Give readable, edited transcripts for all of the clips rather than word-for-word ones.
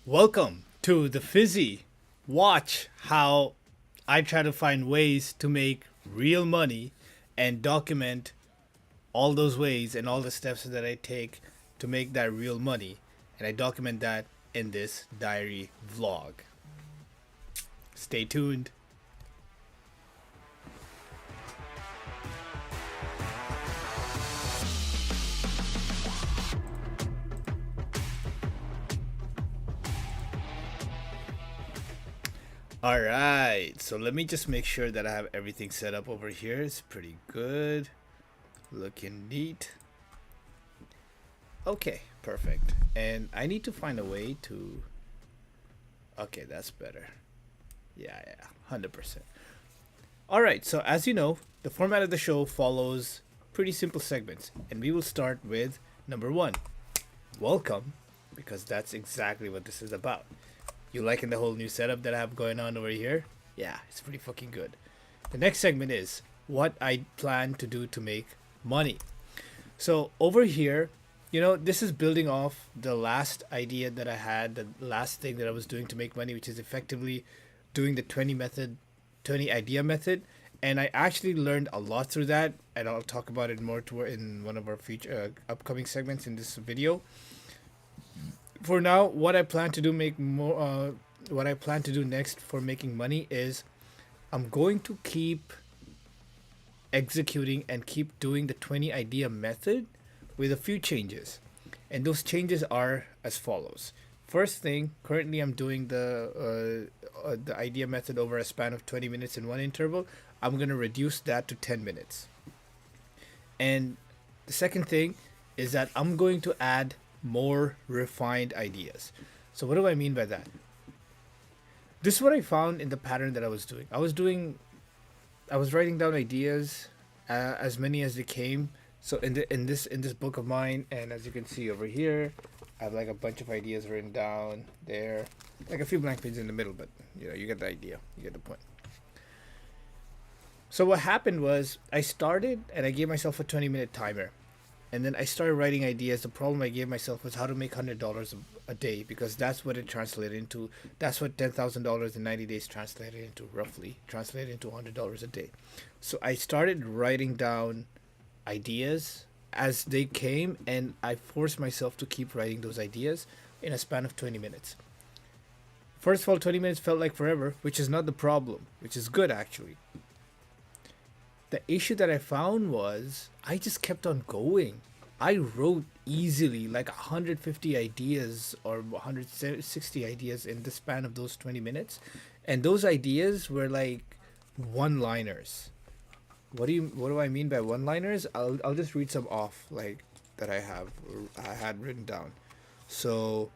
Welcome to the Fizzy. Watch how I try to find ways to make real money and document all those ways and all the steps that I take to make that real money. And I document that in this diary vlog. Stay tuned. All right, so let me just make sure that I have everything set up over here. It's pretty good. Looking neat. Okay, perfect. And I need to find a way to... Okay, that's better. Yeah, 100%. All right, so as you know, the format of the show follows pretty simple segments. And we will start with number one. Welcome, because that's exactly what this is about. You liking the whole new setup that I have going on over here? Yeah, it's pretty fucking good. The next segment is what I plan to do to make money. So over here, this is building off the last idea that I had, the last thing that I was doing to make money, which is effectively doing the 20 idea method. And I actually learned a lot through that, and I'll talk about it more in one of our future upcoming segments in this video. For now, what I plan to do what I plan to do next for making money is I'm going to keep executing and keep doing the 20 idea method with a few changes. And those changes are as follows. First thing, currently I'm doing the idea method over a span of 20 minutes in one interval. I'm going to reduce that to 10 minutes. And the second thing is that I'm going to add more refined ideas. So what do I mean by that? This is what I found in the pattern that I was doing. I was writing down ideas, as many as they came. So in this book of mine, and as you can see over here, I have like a bunch of ideas written down there, like a few blank pages in the middle, but you get the idea, you get the point. So what happened was I started and I gave myself a 20-minute timer. And then I started writing ideas. The problem I gave myself was how to make $100 a day, because that's what it translated into. That's what $10,000 in 90 days translated into, roughly. Translated into $100 a day. So I started writing down ideas as they came, and I forced myself to keep writing those ideas in a span of 20 minutes. First of all, 20 minutes felt like forever, which is not the problem, which is good actually. The issue that I found was I just kept on going. I wrote easily like 150 ideas or 160 ideas in the span of those 20 minutes. And those ideas were like one-liners. What do I mean by one-liners? I'll just read some off, like, that I had written down. So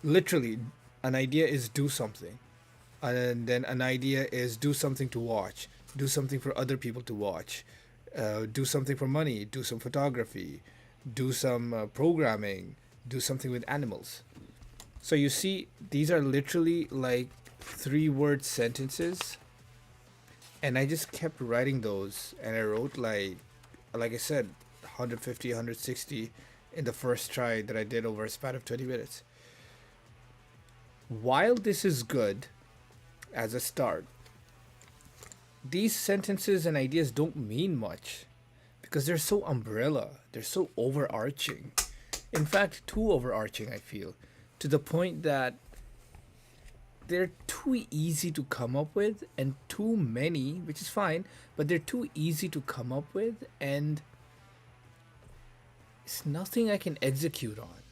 literally, an idea is do something. And then an idea is do something to watch, do something for other people to watch, do something for money, do some photography, do some programming, do something with animals. So you see, these are literally like 3-word sentences, and I just kept writing those, and I wrote like I said, 150, 160 in the first try that I did over a span of 20 minutes. While this is good as a start, these sentences and ideas don't mean much because they're so umbrella, they're so overarching. In fact, too overarching, I feel, to the point that they're too easy to come up with, and too many, which is fine, but they're too easy to come up with, and it's nothing I can execute on.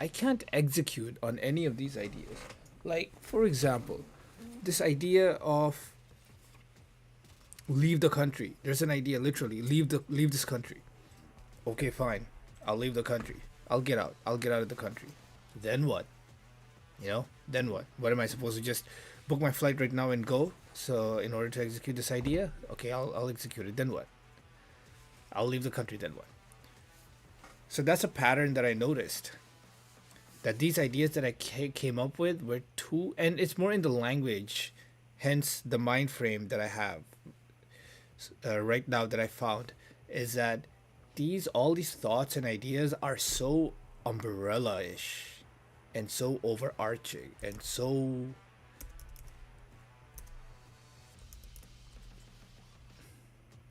I can't execute on any of these ideas. Like, for example, this idea of leave the country. There's an idea, literally, leave this country. Okay, fine. I'll leave the country. I'll get out. I'll get out of the country. Then what? Then what? What am I supposed to just book my flight right now and go? So in order to execute this idea, okay, I'll execute it. Then what? I'll leave the country. Then what? So that's a pattern that I noticed. That these ideas that I came up with were too, and it's more in the language, hence the mind frame that I have right now that I found is that all these thoughts and ideas are so umbrella-ish, and so overarching and so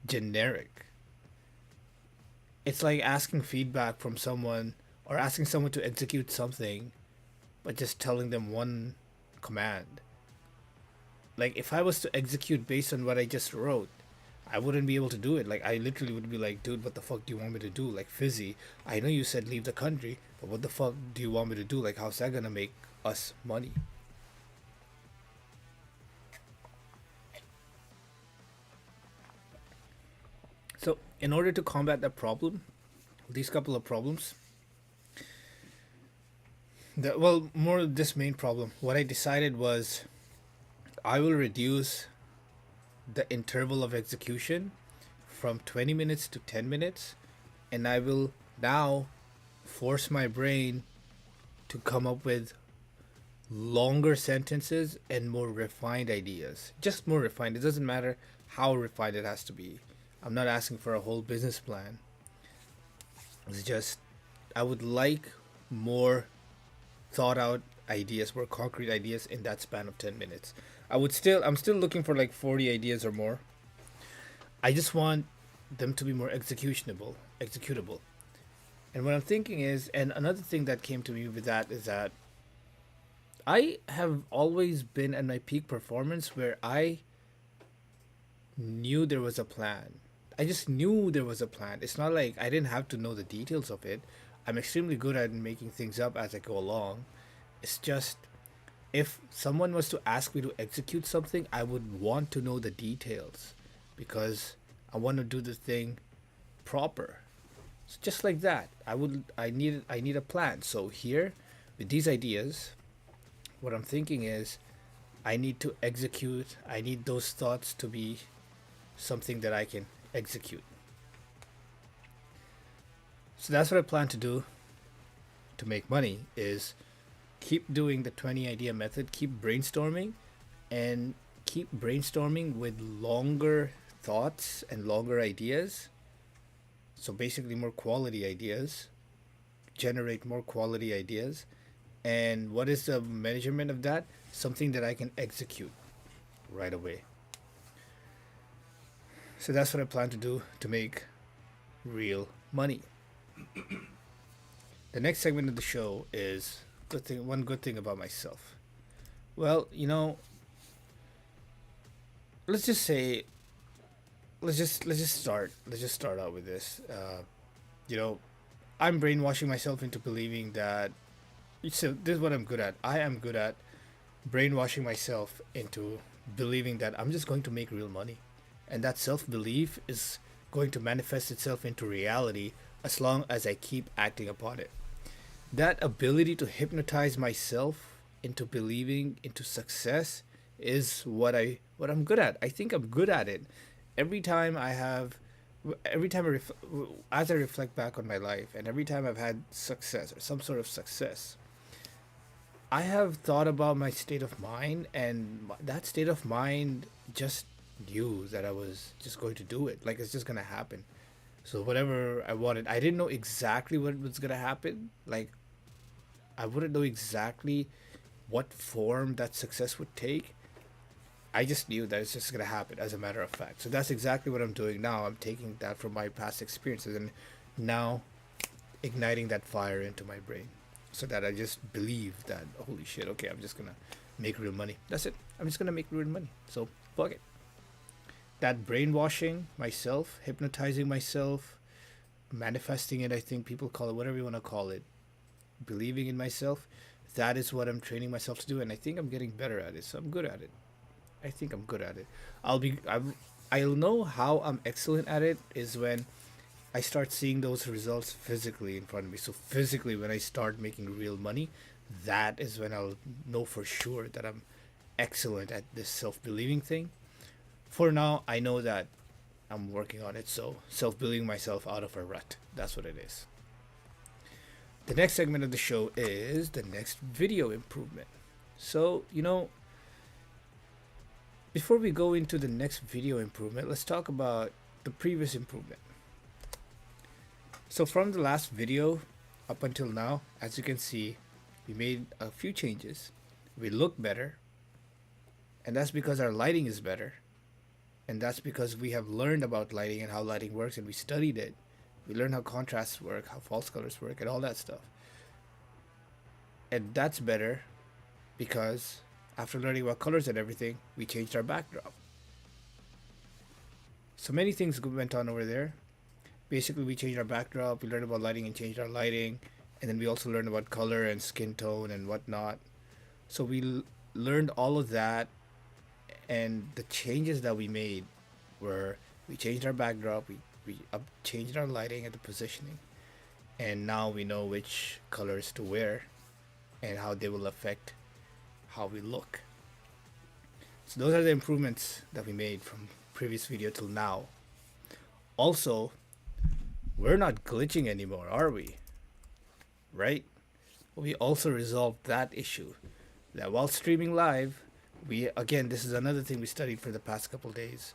generic. It's like asking feedback from someone or asking someone to execute something, but just telling them one command. Like, if I was to execute based on what I just wrote, I wouldn't be able to do it. Like, I literally would be like, dude, what the fuck do you want me to do? Like, Fizzy, I know you said leave the country, but what the fuck do you want me to do? Like, how's that gonna make us money? So, in order to combat that problem, these couple of problems, well, more this main problem, what I decided was I will reduce the interval of execution from 20 minutes to 10 minutes, and I will now force my brain to come up with longer sentences and more refined ideas. Just more refined. It doesn't matter how refined it has to be. I'm not asking for a whole business plan. It's just I would like more thought out ideas, more concrete ideas in that span of 10 minutes. I'm still looking for like 40 ideas or more. I just want them to be more executable. And what I'm thinking is, and another thing that came to me with that is that I have always been at my peak performance where I knew there was a plan. I just knew there was a plan. It's not like I didn't have to know the details of it. I'm extremely good at making things up as I go along. It's just if someone was to ask me to execute something, I would want to know the details because I want to do the thing proper. So just like that, I need a plan. So here with these ideas, what I'm thinking is I need to execute. I need those thoughts to be something that I can execute. So that's what I plan to do to make money is keep doing the 20 idea method, keep brainstorming and keep brainstorming with longer thoughts and longer ideas. So basically more quality ideas, generate more quality ideas. And what is the measurement of that? Something that I can execute right away. So that's what I plan to do to make real money. The next segment of the show is one good thing about myself. Well, let's just say let's just start out with this. You know, I'm brainwashing myself into believing that so this is what I'm good at. I am good at brainwashing myself into believing that I'm just going to make real money. And that self belief is going to manifest itself into reality as long as I keep acting upon it. That ability to hypnotize myself into believing into success is what I'm good at. I think I'm good at it. Every time I have every time as I reflect back on my life and every time I've had success or some sort of success, I have thought about my state of mind, and that state of mind just knew that I was just going to do it. Like it's just gonna happen. So whatever I wanted, I didn't know exactly what was gonna happen. Like I wouldn't know exactly what form that success would take. I just knew that it's just gonna happen as a matter of fact. So that's exactly what I'm doing now. I'm taking that from my past experiences and now igniting that fire into my brain so that I just believe that holy shit, okay, I'm just gonna make real money. That's it. I'm just gonna make real money. So fuck it. That brainwashing myself, hypnotizing myself, manifesting it, I think people call it whatever you want to call it, believing in myself, that is what I'm training myself to do, and I think I'm getting better at it. So I'm good at it. I think I'm good at it. I'll know how I'm excellent at it is when I start seeing those results physically in front of me. So physically, when I start making real money, that is when I'll know for sure that I'm excellent at this self-believing thing. For now, I know that I'm working on it. So self-believing myself out of a rut. That's what it is. The next segment of the show is the next video improvement. So, before we go into the next video improvement, let's talk about the previous improvement. So from the last video up until now, as you can see, We made a few changes. We look better, and that's because our lighting is better. And that's because we have learned about lighting and how lighting works, and we studied it. We learned how contrasts work, how false colors work, and all that stuff. And that's better because after learning about colors and everything, we changed our backdrop. So many things went on over there. Basically, we changed our backdrop, we learned about lighting and changed our lighting, and then we also learned about color and skin tone and whatnot. So we learned all of that, and the changes that we made were we changed our backdrop, we changed our lighting and the positioning, and now we know which colors to wear and how they will affect how we look. So those are the improvements that we made from previous video till now. Also, we're not glitching anymore, are we? Right? We also resolved that issue. That while streaming live, we again, this is another thing we studied for the past couple days,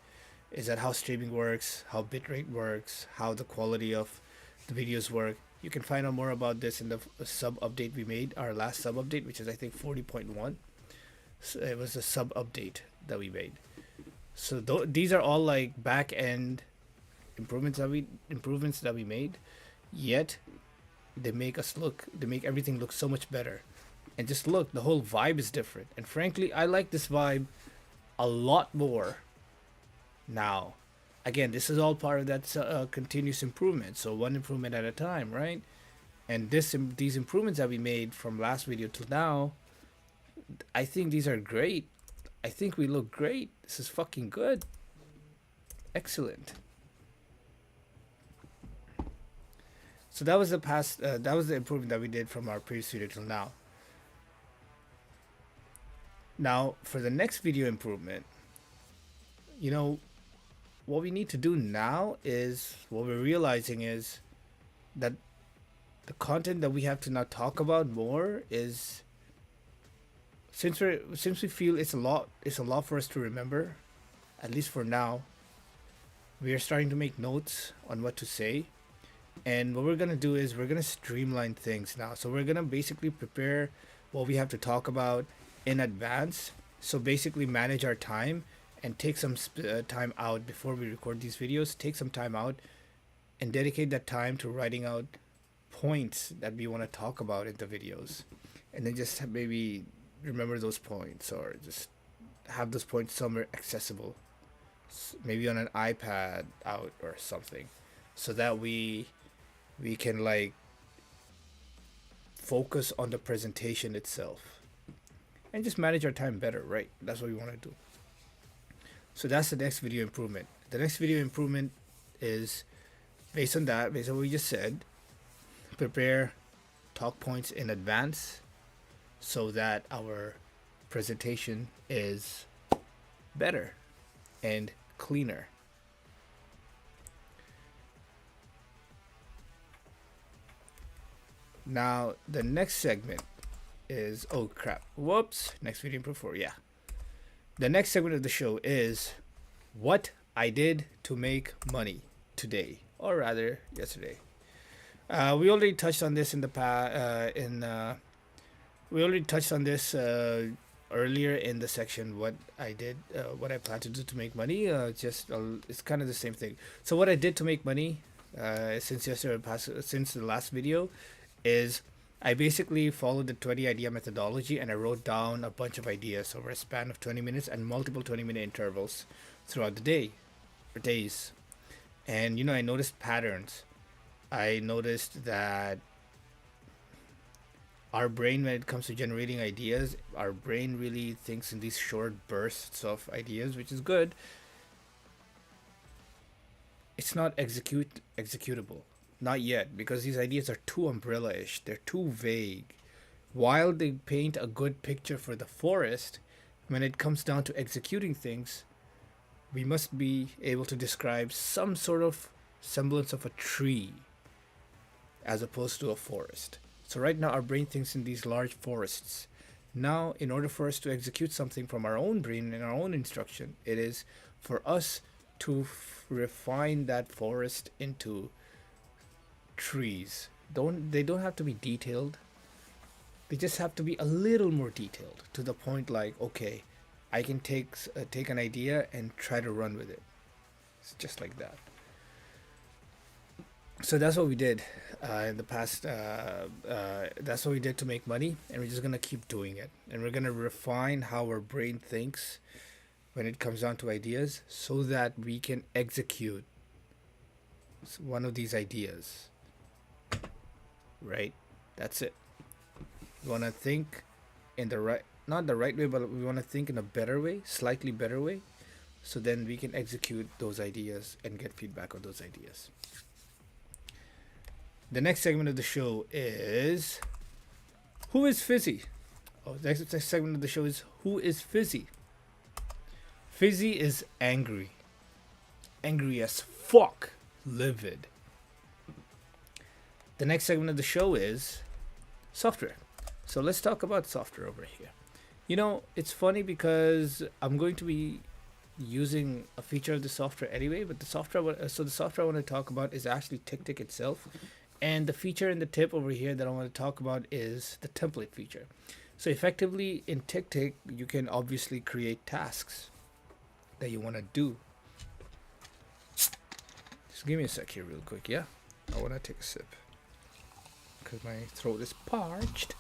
is that how streaming works, how bitrate works, how the quality of the videos work. You can find out more about this in the sub update we made, our last sub update, which is I think 40.1. So it was a sub update that we made. So these are all like back end improvements that we made, yet they make everything look so much better. And just look, the whole vibe is different. And frankly, I like this vibe a lot more now. Again, this is all part of that continuous improvement. So one improvement at a time, right? And these improvements that we made from last video till now, I think these are great. I think we look great. This is fucking good. Excellent. So that was the improvement that we did from our previous video till now. Now, for the next video improvement, what we need to do now is, what we're realizing is that the content that we have to now talk about more is, since we feel it's a lot for us to remember, at least for now, we are starting to make notes on what to say. And what we're going to do is we're going to streamline things now. So we're going to basically prepare what we have to talk about in advance. So basically manage our time and take some time out before we record these videos. Take some time out and dedicate that time to writing out points that we want to talk about in the videos. And then just maybe remember those points, or just have those points somewhere accessible. Maybe on an iPad out or something. So that we can like focus on the presentation itself and just manage our time better, right? That's what we want to do. So that's the next video improvement. The next video improvement is based on what we just said. Prepare talk points in advance so that our presentation is better and cleaner. Now, the next segment is, oh crap, whoops, next video improve for, yeah. The next segment of the show is what I did to make money today, or rather yesterday. We already touched on this in the past, we already touched on this earlier in the section, what I did, what I plan to do to make money. It's kind of the same thing. So what I did to make money since the last video is I basically followed the 20 idea methodology, and I wrote down a bunch of ideas over a span of 20 minutes and multiple 20-minute intervals throughout the day or days. And I noticed patterns. I noticed that our brain, when it comes to generating ideas, our brain really thinks in these short bursts of ideas, which is good. It's not executable. Not yet, because these ideas are too umbrella-ish. They're too vague. While they paint a good picture for the forest, when it comes down to executing things, we must be able to describe some sort of semblance of a tree as opposed to a forest. So right now our brain thinks in these large forests. Now, in order for us to execute something from our own brain and our own instruction, it is for us to refine that forest into trees. They don't have to be detailed. They just have to be a little more detailed to the point like, okay, I can take an idea and try to run with it. It's just like that. So that's what we did in the past. That's what we did to make money, and we're just gonna keep doing it. And we're gonna refine how our brain thinks when it comes down to ideas, so that we can execute one of these ideas. Right? That's it. We wanna think in the right, not the right way, but we wanna think in a better way, slightly better way, so then we can execute those ideas and get feedback on those ideas. The next segment of the show is Who is Fizzy? Oh, the next segment of the show is Who is Fizzy? Fizzy is angry. Angry as fuck. Livid. The next segment of the show is software. So let's talk about software over here. You know, it's funny because I'm going to be using a feature of the software anyway, but the software I want to talk about is actually TickTick itself. And the feature in the tip over here that I want to talk about is the template feature. So effectively in TickTick, you can obviously create tasks that you want to do. Just give me a sec here real quick, yeah? I want to take a sip because my throat is parched.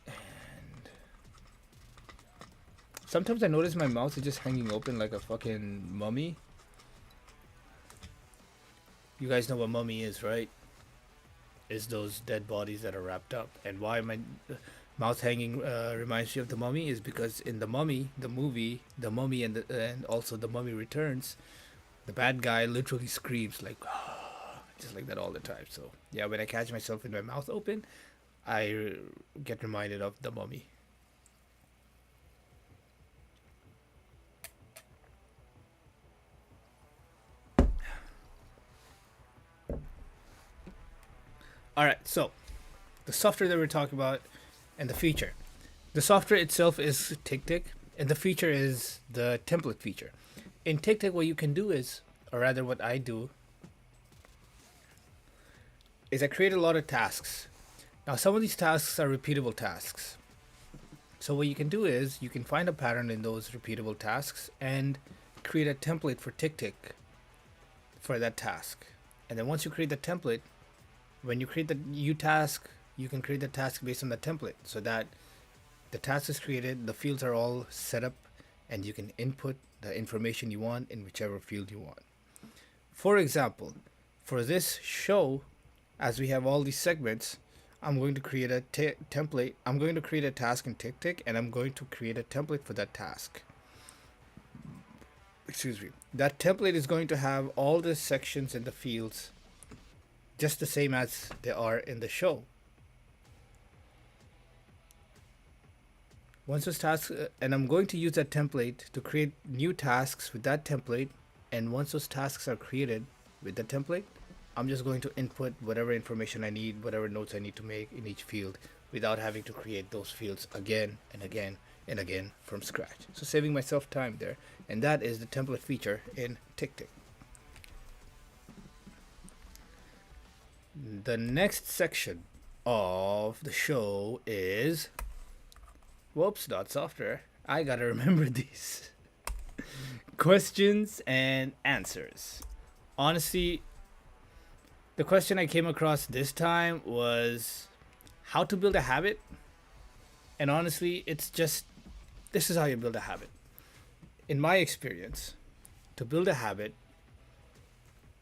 And sometimes I notice my mouth is just hanging open like a fucking mummy. You guys know what mummy is, right? It's those dead bodies that are wrapped up. And why my mouth hanging reminds me of the mummy is because in the mummy, the movie, the mummy and also the mummy returns, the bad guy literally screams like, just like that all the time. So yeah, when I catch myself in my mouth open, I get reminded of the mummy. All right, so the software that we're talking about and the feature. The software itself is TickTick, and the feature is the template feature. In TickTick, what you can do is, or rather, what I do, is I create a lot of tasks. Now, some of these tasks are repeatable tasks. So what you can do is you can find a pattern in those repeatable tasks and create a template for TickTick for that task. And then once you create the template, when you create the new task, you can create the task based on the template so that the task is created, the fields are all set up, and you can input the information you want in whichever field you want. For example, for this show, as we have all these segments, I'm going to create a template. I'm going to create a task in TickTick, and I'm going to create a template for that task. Excuse me. That template is going to have all the sections and the fields just the same as they are in the show. Once those tasks, and I'm going to use that template to create new tasks with that template. And once those tasks are created with the template, I'm just going to input whatever information I need, whatever notes I need to make in each field without having to create those fields again and again and again from scratch. So saving myself time there. And that is the template feature in TickTick. The next section of the show is, whoops, not software. I gotta remember these. Questions and answers. Honestly, the question I came across this time was how to build a habit. And honestly, it's just, this is how you build a habit. In my experience, to build a habit,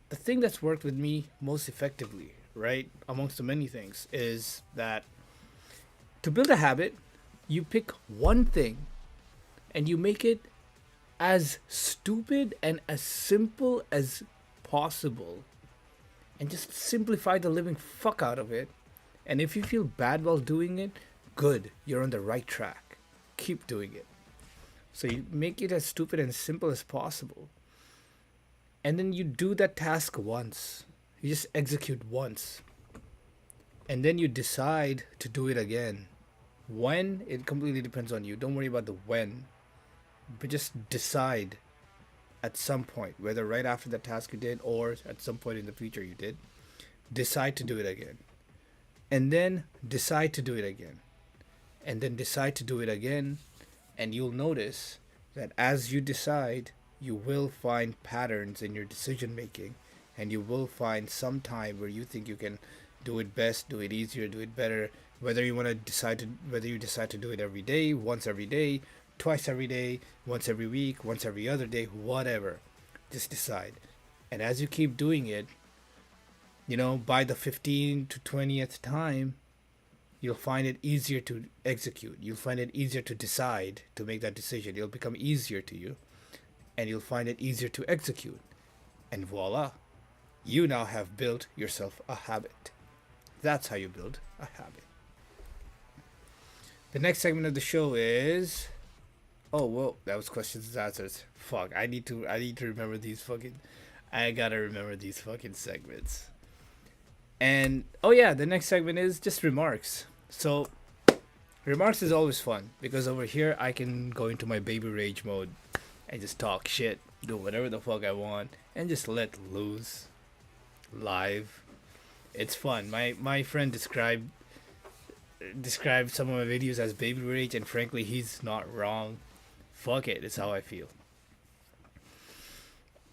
the thing that's worked with me most effectively, right, amongst the many things, is that to build a habit, you pick one thing and you make it as stupid and as simple as possible and just simplify the living fuck out of it. And if you feel bad while doing it, good, you're on the right track. Keep doing it. So you make it as stupid and simple as possible. And then you do that task once. You just execute once. And then you decide to do it again. When? It completely depends on you. Don't worry about the when. But just decide at some point, whether right after the task you did or at some point in the future you did. decide to do it again, and then decide to do it again, and then decide to do it again. And you'll notice that as you decide, you will find patterns in your decision making, and you will find some time where you think you can do it best, do it easier, do it better. Whether you decide to do it every day, once every day, twice every day, once every week, once every other day, whatever. Just decide. And as you keep doing it, by the 15th to 20th time, you'll find it easier to execute. You'll find it easier to decide, to make that decision. It'll become easier to you, and you'll find it easier to execute. And voila, you now have built yourself a habit. That's how you build a habit. The next segment of the show is, oh whoa, that was questions and answers. Fuck, I need to remember these fucking I gotta remember these fucking segments. And oh yeah, the next segment is just remarks. So remarks is always fun because over here I can go into my baby rage mode and just talk shit, do whatever the fuck I want, and just let loose live. It's fun. My friend described some of my videos as baby rage, and frankly, he's not wrong. Fuck it, it's how I feel.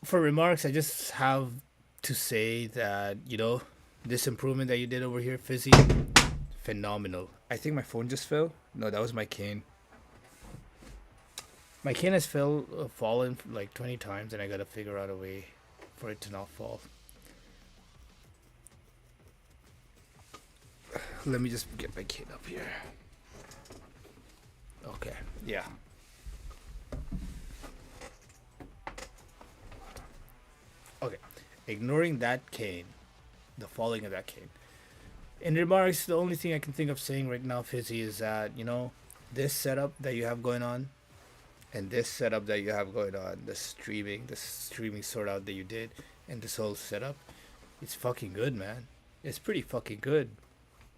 For remarks, I just have to say that this improvement that you did over here, Fizzy, phenomenal. I think my phone just fell. No, that was my cane. My cane has fallen like 20 times, and I gotta figure out a way for it to not fall. Let me just get my cane up here. Okay, yeah. Okay, ignoring that cane, the falling of that cane. In remarks, the only thing I can think of saying right now, Fizzy, is that, this setup that you have going on, and this setup that you have going on, the streaming sort out that you did, and this whole setup, it's fucking good, man. It's pretty fucking good.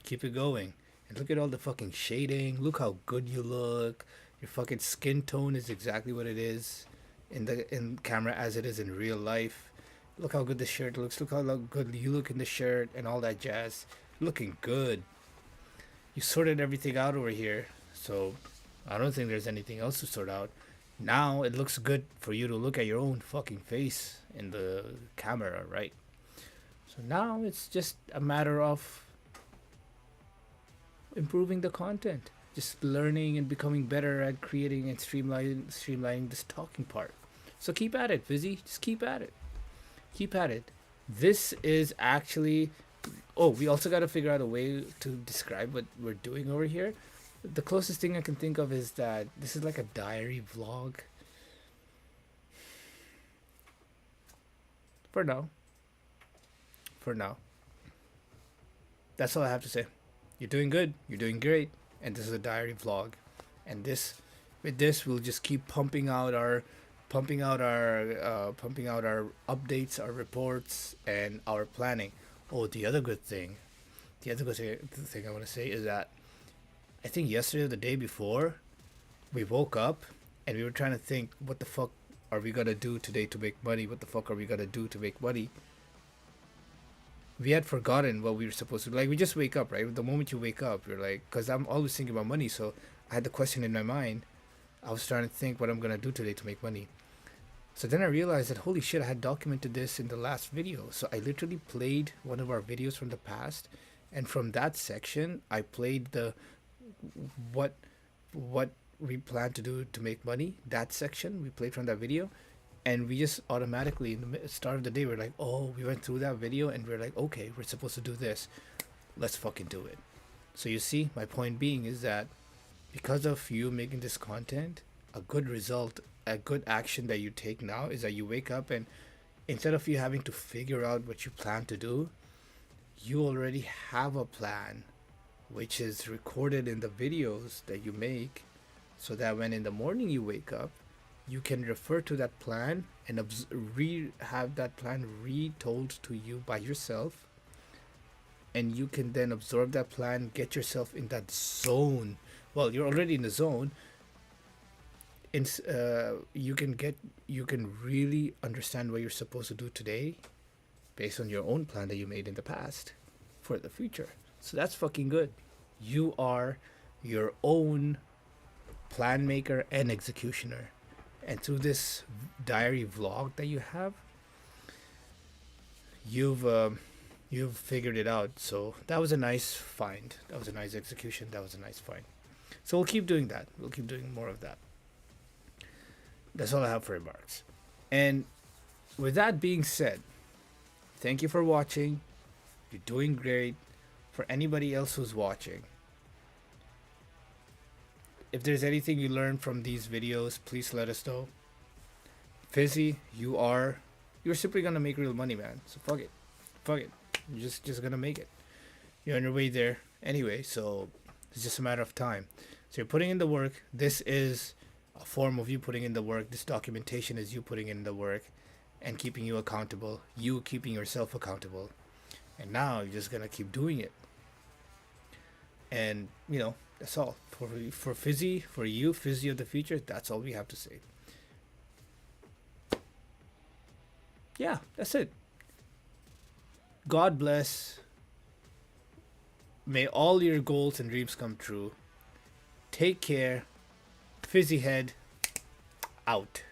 Keep it going. And look at all the fucking shading. Look how good you look. Your fucking skin tone is exactly what it is in camera as it is in real life. Look how good the shirt looks. Look how good you look in the shirt and all that jazz. Looking good. You sorted everything out over here. So I don't think there's anything else to sort out. Now it looks good for you to look at your own fucking face in the camera, right? So now it's just a matter of improving the content, just learning and becoming better at creating and streamlining this talking part. So keep at it, Fizzy. Just keep at it. Keep at it. This is actually. Oh, we also got to figure out a way to describe what we're doing over here. The closest thing I can think of is that this is like a diary vlog. For now. For now. That's all I have to say. You're doing good. You're doing great. And this is a diary vlog. And with this, we'll just keep pumping out our updates, our reports, and our planning. Oh, the other good thing I want to say is that I think yesterday or the day before, we woke up and we were trying to think, what the fuck are we gonna do today to make money? What the fuck are we gonna do to make money? We had forgotten what we were supposed to do. Like, we just wake up, right? The moment you wake up, you're like, because I'm always thinking about money, so I had the question in my mind. I was trying to think what I'm gonna do today to make money. So then I realized that, holy shit, I had documented this in the last video. So I literally played one of our videos from the past, and from that section, I played the what we plan to do to make money. That section we played from that video, and we just automatically in the start of the day we're like, oh, we went through that video, and we're like, okay, we're supposed to do this. Let's fucking do it. So you see, my point being is that because of you making this content, a good result, a good action that you take now is that you wake up and instead of you having to figure out what you plan to do, you already have a plan which is recorded in the videos that you make, so that when in the morning you wake up, you can refer to that plan and have that plan retold to you by yourself, and you can then absorb that plan, get yourself in that zone. Well, you're already in the zone. You can really understand what you're supposed to do today based on your own plan that you made in the past for the future. So that's fucking good. You are your own plan maker and executioner. And through this diary vlog that you have, you've you've figured it out. So that was a nice find. That was a nice execution. That was a nice find. So we'll keep doing that. We'll keep doing more of that. That's all I have for remarks. And with that being said, thank you for watching. You're doing great. For anybody else who's watching, if there's anything you learned from these videos, please let us know. Fizzy, you're simply gonna make real money, man. So fuck it. Fuck it. You're just gonna make it. You're on your way there anyway, so it's just a matter of time. So you're putting in the work. This is a form of you putting in the work. This documentation is you putting in the work and keeping you accountable, you keeping yourself accountable. And now you're just gonna keep doing it. And that's all. For Fizzy, for you, Fizzy of the future, that's all we have to say. Yeah, that's it. God bless. May all your goals and dreams come true. Take care. Fizzyhead out.